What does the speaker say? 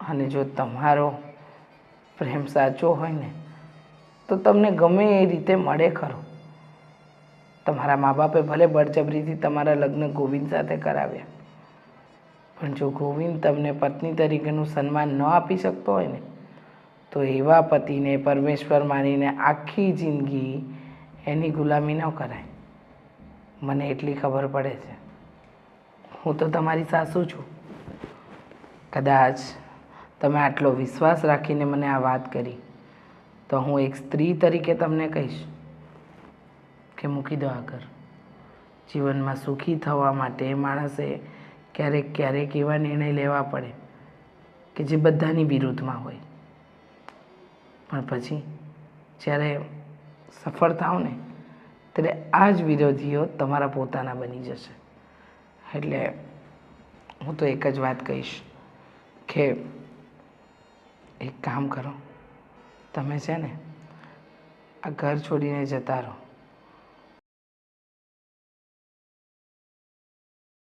અને જો તમારો પ્રેમ સાચો હોય ને તો તમને ગમે એ રીતે મળે ખરો. તમારા મા બાપે ભલે બળજબરીથી તમારા લગ્ન ગોવિંદ સાથે કરાવ્યા, પણ જો ગોવિંદ તમને પત્ની તરીકેનું સન્માન ન આપી શકતો હોય ને તો એવા પતિને પરમેશ્વર માનીને આખી જિંદગી એની ગુલામી ન કરાય. મને એટલી ખબર પડે છે. હું તો તમારી સાસુ છું. કદાચ તમે આટલો વિશ્વાસ રાખીને મને આ વાત કરી તો હું એક સ્ત્રી તરીકે તમને કહીશ કે મૂકી દો આ ઘર. જીવનમાં સુખી થવા માટે માણસે ક્યારેક એવા નિર્ણય લેવા પડે કે જે બધાની વિરુદ્ધમાં હોય, પણ પછી જ્યારે સફળ થાવ ને ત્યારે આ જ વિરોધીઓ તમારા પોતાના બની જશે. એટલે હું તો એક જ વાત કહીશ કે એક કામ કરો, તમે છે ને આ ઘર છોડીને જતા રહો.